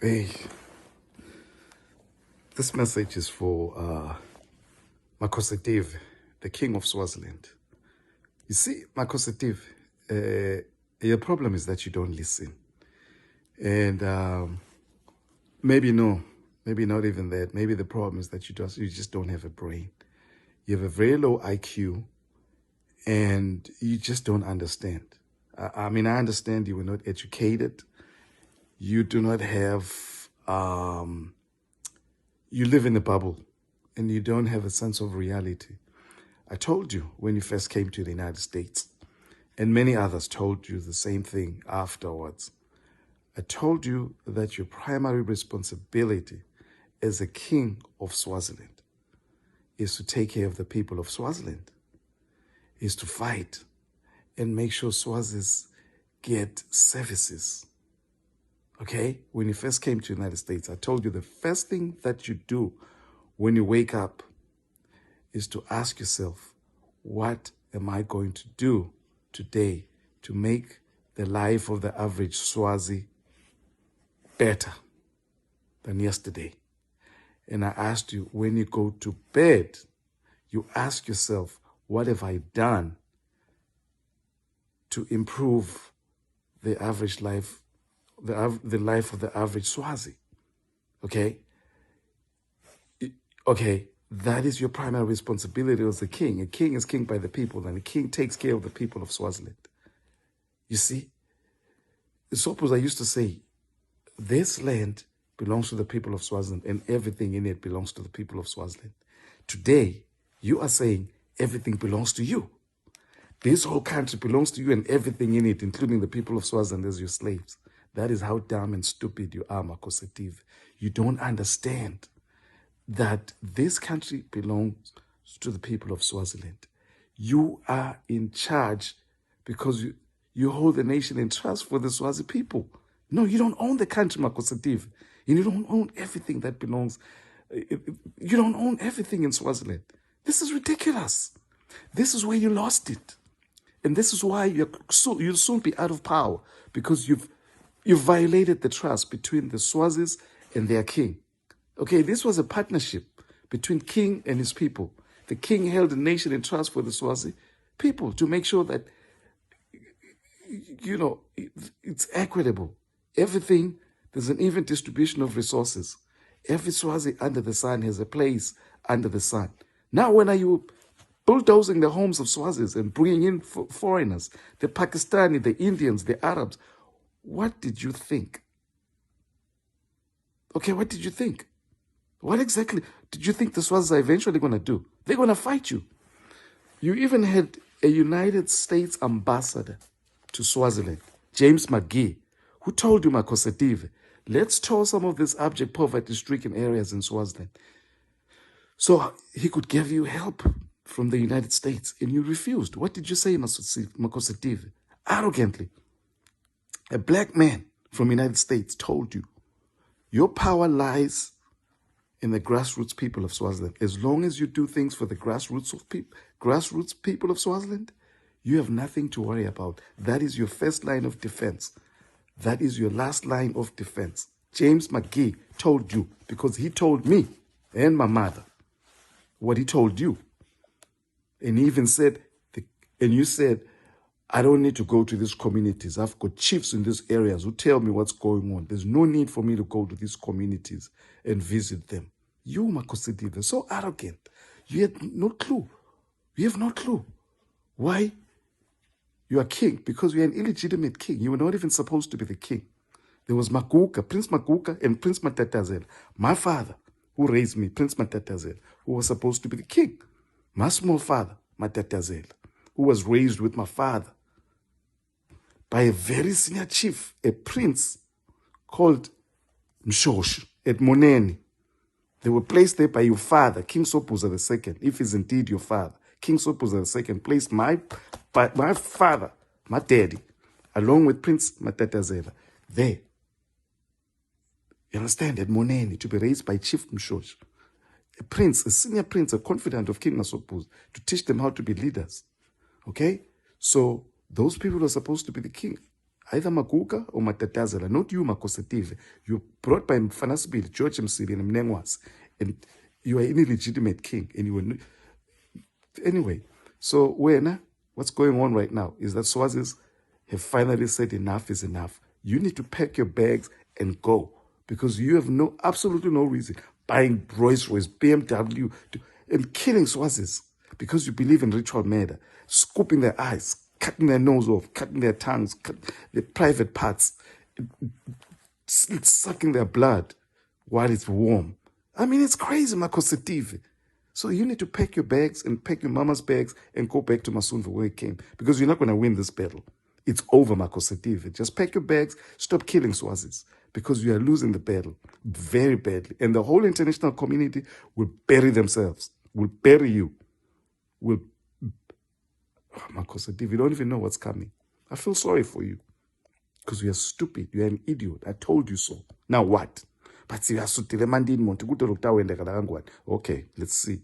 Hey, this message is for Makhosetive, the king of Swaziland. You see, Makhosetive, your problem is that you don't listen. And maybe not even that. Maybe the problem is that you just don't have a brain. You have a very low IQ and you just don't understand. I mean, I understand you were not educated. You do not have, you live in a bubble and you don't have a sense of reality. I told you when you first came to the United States, and many others told you the same thing afterwards. I told you that your primary responsibility as a king of Swaziland is to take care of the people of Swaziland, is to fight and make sure Swazis get services. Okay? When you first came to the United States, I told you the first thing that you do when you wake up is to ask yourself, what am I going to do today to make the life of the average Swazi better than yesterday? And I asked you, when you go to bed, you ask yourself, what have I done to improve the average life, the life of the average Swazi? Okay? Okay, that is your primary responsibility as a king. A king is king by the people, and a king takes care of the people of Swaziland. You see? Suppose I used to say, this land belongs to the people of Swaziland, and everything in it belongs to the people of Swaziland. Today, you are saying everything belongs to you. This whole country belongs to you and everything in it, including the people of Swaziland, as your slaves. That is how dumb and stupid you are, Makhosetive. You don't understand that this country belongs to the people of Swaziland. You are in charge because you hold the nation in trust for the Swazi people. No, you don't own the country, Makhosetive. And you don't own everything that belongs. You don't own everything in Swaziland. This is ridiculous. This is where you lost it. And this is why you'll soon be out of power, because you've violated the trust between the Swazis and their king. Okay, this was a partnership between king and his people. The king held the nation in trust for the Swazi people to make sure that, it's equitable. Everything, there's an even distribution of resources. Every Swazi under the sun has a place under the sun. Now, when are you bulldozing the homes of Swazis and bringing in foreigners, the Pakistani, the Indians, the Arabs? What did you think? Okay, what did you think? What exactly did you think the Swazis are eventually going to do? They're going to fight you. You even had a United States ambassador to Swaziland, James McGee, who told you, Makhosetive, let's tour some of these abject poverty-stricken areas in Swaziland. So he could give you help from the United States, and you refused. What did you say, Makhosetive? Arrogantly. A black man from the United States told you, your power lies in the grassroots people of Swaziland. As long as you do things for the grassroots people of Swaziland, you have nothing to worry about. That is your first line of defense. That is your last line of defense. James McGee told you, because he told me and my mother what he told you. And he even said, and you said, I don't need to go to these communities. I've got chiefs in these areas who tell me what's going on. There's no need for me to go to these communities and visit them. You, Makhosetive, are so arrogant. You had no clue. You have no clue why you are king, because you are an illegitimate king. You were not even supposed to be the king. There was Maguka, Prince Maguka, and Prince Matatazela. My father, who raised me, Prince Matatazela, who was supposed to be the king. My small father, Matatazela, who was raised with my father by a very senior chief, a prince called Mshoshi at Moneni. They were placed there by your father, King Sobhuza II, if he's indeed your father. King Sobhuza II placed my father, my daddy, along with Prince Matatazela, there. You understand? At Moneni, to be raised by Chief Mshoshi. A prince, a senior prince, a confidant of King Sobhuza, to teach them how to be leaders. Okay? So those people are supposed to be the king. either Maguga or Matatazela, not you, Makosative. You're brought by Mfanasbil, George Msili, and Mnengwas, and you are an illegitimate king. And you were anyway. So what's going on right now is that Swazis have finally said enough is enough. You need to pack your bags and go, because you have absolutely no reason buying Rolls-Royce, BMW, and killing Swazis because you believe in ritual murder, scooping their eyes, cutting their nose off, cutting their tongues, their private parts, sucking their blood while it's warm. I mean, it's crazy, Makositive. So you need to pack your bags and pack your mama's bags and go back to Masunva where you came, because you're not going to win this battle. It's over, Makositive. Just pack your bags, stop killing Swazis, because you are losing the battle very badly. And the whole international community will bury themselves, will bury you, will... Oh, Makositive, you don't even know what's coming. I feel sorry for you, because you are stupid. You are an idiot. I told you so. Now what? But okay, let's see.